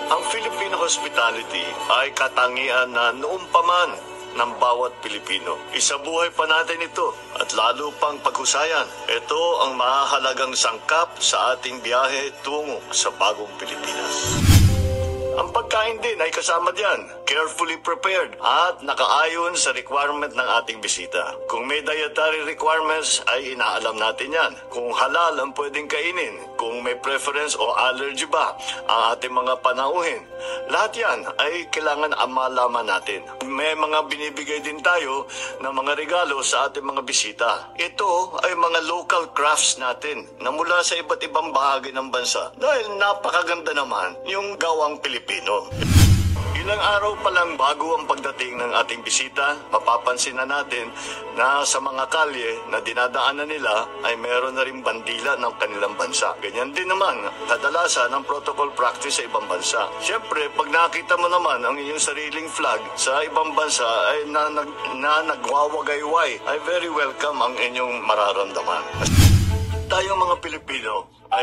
Ang Filipino hospitality ay katangian na noong paman ng bawat Pilipino. Isabuhay pa natin ito at lalo pang paghusayan. Ito ang mahalagang sangkap sa ating biyahe tungo sa bagong Pilipinas. Ang pagkain din ay kasama diyan, carefully prepared at nakaayon sa requirement ng ating bisita. Kung may dietary requirements ay inaalam natin yan. Kung halal ang pwedeng kainin, kung may preference o allergy ba ang ating mga panauhin. Lahat yan ay kailangan malaman natin. May mga binibigay din tayo na mga regalo sa ating mga bisita. Ito ay mga local crafts natin na mula sa iba't ibang bahagi ng bansa. Dahil napakaganda naman yung gawang Pilipino. Ilang araw pa lang bago ang pagdating ng ating bisita, mapapansin na natin na sa mga kalye na dinadaanan nila ay meron na rin bandila ng kanilang bansa. Ganyan din naman, kadalasan ang protocol practice sa ibang bansa. Siyempre, pag nakita mo naman ang iyong sariling flag sa ibang bansa ay na nagwawagayway, ay very welcome ang inyong mararamdaman. Tayong mga Pilipino ay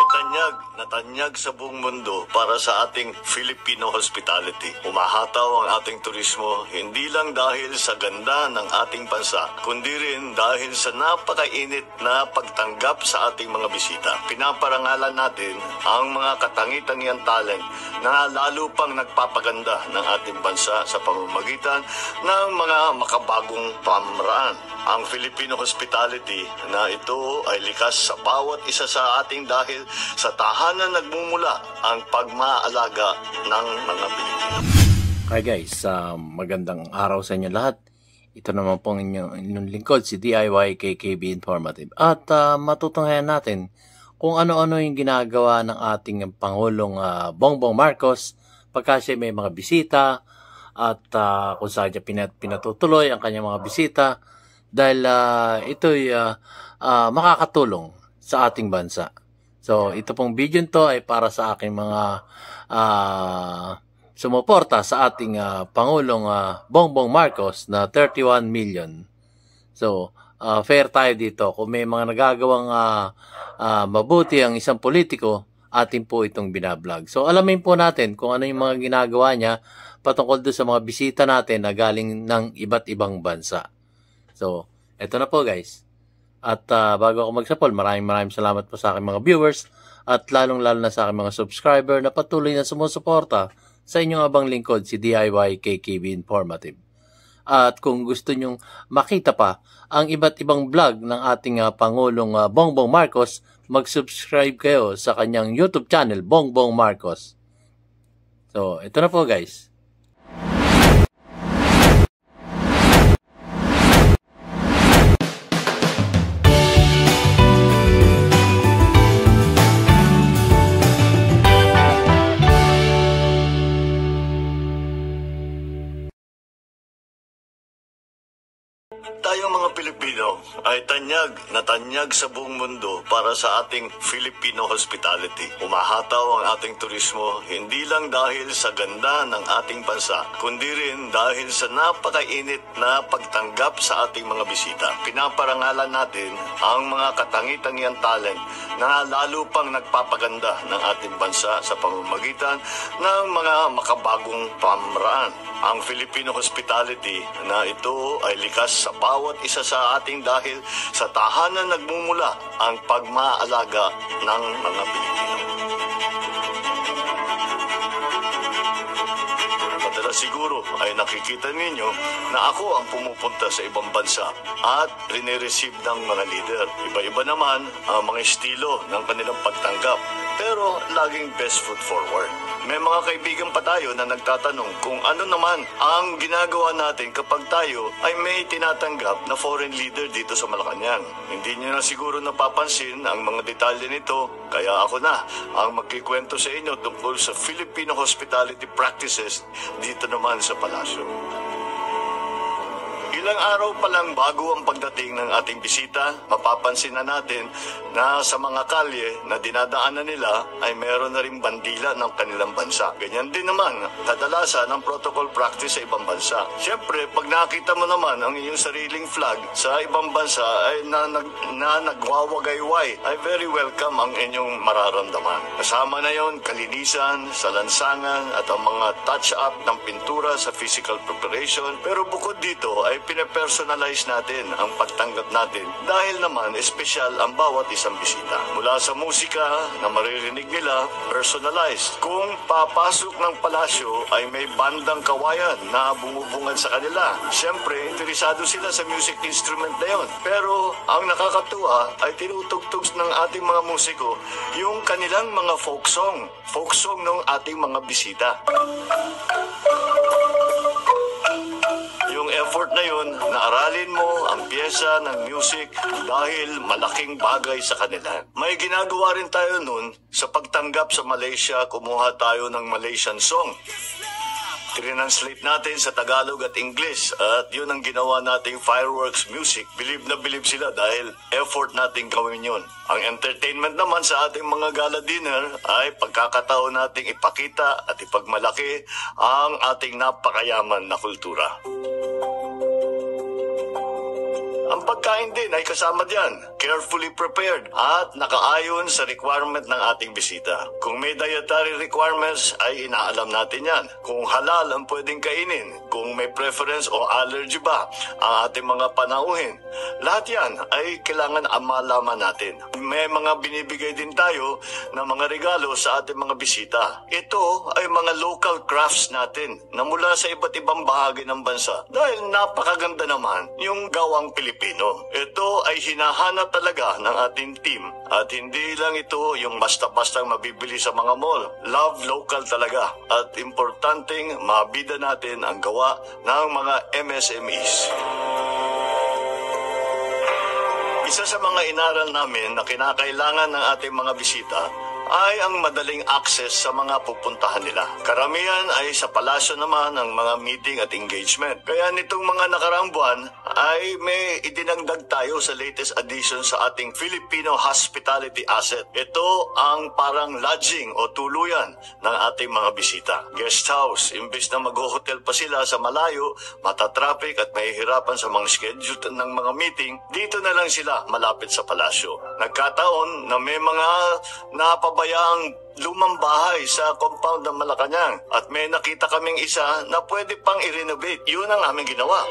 tanyag sa buong mundo para sa ating Filipino hospitality. Umahataw ang ating turismo hindi lang dahil sa ganda ng ating bansa, kundi rin dahil sa napakainit na pagtanggap sa ating mga bisita. Pinaparangalan natin ang mga katangi-tangiang talent na lalo pang nagpapaganda ng ating bansa sa pamamagitan ng mga makabagong pamaraan. Ang Filipino hospitality na ito ay likas sa bawat isa sa ating dahil sa tahanan nagmumula ang pagmaalaga ng mga Pilipino. Hi guys, magandang araw sa inyo lahat. Ito naman pong inyong lingkod, si DIY KKB Informative. At matutunghayan natin kung ano-ano yung ginagawa ng ating Pangulong Bongbong Marcos pagka siya may mga bisita at kung saan niya pinatutuloy ang kanyang mga bisita. Dahil ito'y makakatulong sa ating bansa. So, ito pong video to ay para sa aking mga sumuporta sa ating Pangulong Bongbong Marcos na 31 million. So, fair tayo dito. Kung may mga nagagawang mabuti ang isang politiko, atin po itong binablog. So, alamin po natin kung ano yung mga ginagawa niya patungkol doon sa mga bisita natin na galing ng iba't ibang bansa. So, eto na po guys. At bago ako magsapol, maraming salamat po sa aking mga viewers at lalong-lalo na sa aking mga subscriber na patuloy na sumusuporta sa inyong abang lingkod, si DIY KKB Informative. At kung gusto nyong makita pa ang iba't ibang vlog ng ating Pangulong Bongbong Marcos, mag-subscribe kayo sa kanyang YouTube channel, Bongbong Marcos. So, ito na po guys. Tayong mga Pilipino ay tanyag sa buong mundo para sa ating Filipino hospitality. Umahataw ang ating turismo hindi lang dahil sa ganda ng ating bansa, kundi rin dahil sa napakainit na pagtanggap sa ating mga bisita. Pinaparangalan natin ang mga katangi-tangiang talent na lalo pang nagpapaganda ng ating bansa sa pamamagitan ng mga makabagong pamaraan. Ang Filipino hospitality na ito ay likas sa bawat isa sa ating dahil sa tahanan nagmumula ang pagmaalaga ng mga Pilipino. Madalas siguro ay nakikita ninyo na ako ang pumupunta sa ibang bansa at rinireceive ng mga leader. Iba-iba naman ang mga estilo ng kanilang pagtanggap, pero laging best foot forward. May mga kaibigan pa tayo na nagtatanong kung ano naman ang ginagawa natin kapag tayo ay may tinatanggap na foreign leader dito sa Malacanang. Hindi nyo na siguro napapansin ang mga detalye nito, kaya ako na ang magkikwento sa inyo tungkol sa Filipino hospitality practices dito naman sa palasyo. Ilang araw pa lang bago ang pagdating ng ating bisita, mapapansin na natin na sa mga kalye na dinadaanan nila ay meron na rin bandila ng kanilang bansa. Ganyan din naman, kadalasan ang protocol practice sa ibang bansa. Siyempre, pag nakita mo naman ang iyong sariling flag sa ibang bansa ay na nagwawagayway, ay very welcome ang inyong mararamdaman. Kasama na yon kalinisan sa lansangan at ang mga touch-up ng pintura sa physical preparation. Pero bukod dito ay pinapersonalize natin ang pagtanggap natin dahil naman espesyal ang bawat isang bisita. Mula sa musika na maririnig nila, personalized. Kung papasok ng palasyo ay may bandang kawayan na bumubungad sa kanila. Siyempre, interesado sila sa music instrument na yon. Pero ang nakakatuwa ay tinutugtog ng ating mga musiko yung kanilang mga folk song ng ating mga bisita. Yung effort na yun, naaralin mo ang pyesa ng music dahil malaking bagay sa kanila. May ginagawa rin tayo nun sa pagtanggap sa Malaysia, kumuha tayo ng Malaysian song. Trinanslate natin sa Tagalog at English at yun ang ginawa nating fireworks music. Bilib na bilib sila dahil effort nating gawin yun. Ang entertainment naman sa ating mga gala dinner ay pagkakataon nating ipakita at ipagmalaki ang ating napakayaman na kultura. Ang pagkain din ay kasama diyan, carefully prepared at nakaayon sa requirement ng ating bisita. Kung may dietary requirements ay inaalam natin yan. Kung halal ang pwedeng kainin, kung may preference o allergy ba ang ating mga panauhin. Lahat yan ay kailangan malaman natin. May mga binibigay din tayo na mga regalo sa ating mga bisita. Ito ay mga local crafts natin na mula sa iba't ibang bahagi ng bansa. Dahil napakaganda naman yung gawang Pilipino. Ito ay hinahanap talaga ng ating team at hindi lang ito yung basta-bastang mabibili sa mga mall. Love local talaga at importanteng mabida natin ang gawa ng mga MSMEs. Isa sa mga inaral namin na kinakailangan ng ating mga bisita ay ang madaling access sa mga pupuntahan nila. Karamihan ay sa palasyo naman ang mga meeting at engagement. Kaya nitong mga nakaraang buwan ay may idinagdag tayo sa latest addition sa ating Filipino hospitality asset. Ito ang parang lodging o tuluyan ng ating mga bisita. Guest house, imbes na mag-hotel pa sila sa malayo, matatraffic at mahihirapan sa mga schedule ng mga meeting, dito na lang sila malapit sa palasyo. Nagkataon na may mga napabayaang lumang bahay sa compound ng Malacanang at may nakita kaming isa na pwede pang i-renovate. Yun ang aming ginawa.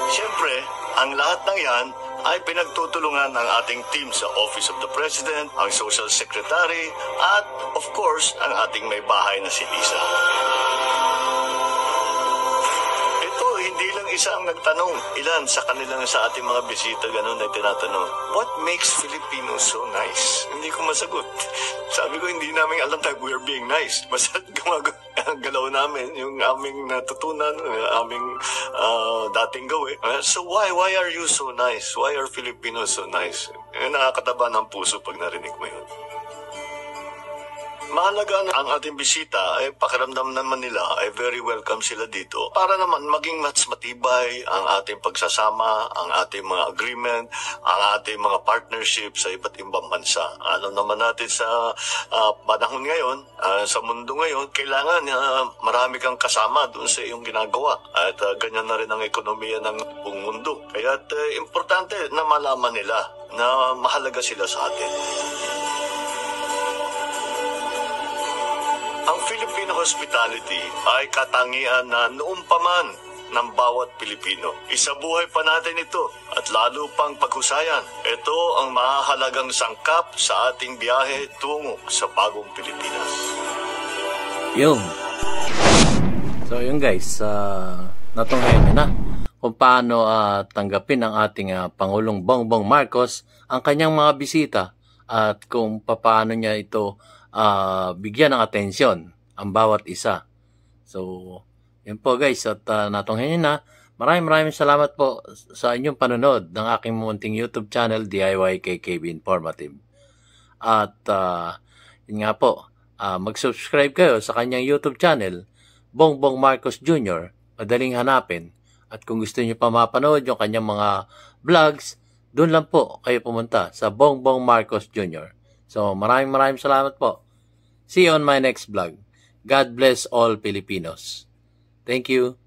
Siyempre, ang lahat ng yan ay pinagtutulungan ng ating team sa Office of the President, ang Social Secretary, at of course, ang ating may bahay na si Lisa. Hindi lang isa ang nagtanong. Ilan sa kanilang sa ating mga bisita ganun ay tinatanong, what makes Filipinos so nice? Hindi ko masagot. Sabi ko, hindi namin alam tayo we're being nice. Basta galaw namin yung aming natutunan, aming dating gawin. So why are you so nice? Why are Filipinos so nice? Nakakataba ng puso pag narinig mo yun. Mahalaga na ang ating bisita ay pakiramdam naman nila ay very welcome sila dito para naman maging mas matibay ang ating pagsasama, ang ating mga agreement, ang ating mga partnership sa iba't ibang bansa. Alam naman natin sa panahon ngayon, sa mundo ngayon, kailangan marami kang kasama doon sa iyong ginagawa at ganyan na rin ang ekonomiya ng buong mundo. Kaya importante na malaman nila na mahalaga sila sa atin. Ang Filipino hospitality ay katangian na noong paman ng bawat Pilipino. Isabuhay pa natin ito at lalo pang paghusayan. Ito ang mahalagang sangkap sa ating biyahe tungo sa bagong Pilipinas. Yung. So yun guys, natunghayan nyo na kung paano tanggapin ng ating Pangulong Bongbong Marcos ang kanyang mga bisita at kung paano niya ito bigyan ng atensyon ang bawat isa. So, yun po guys, at natunghayan na. Maraming salamat po sa inyong panonood ng aking munting YouTube channel, DIY KKB Informative. At yun nga po, mag-subscribe kayo sa kanyang YouTube channel, Bongbong Marcos Jr. madaling hanapin. At kung gusto niyo pa mapanood yung kanyang mga vlogs, doon lang po kayo pumunta sa Bongbong Marcos Jr. So maraming salamat po. See you on my next vlog. God bless all Filipinos. Thank you.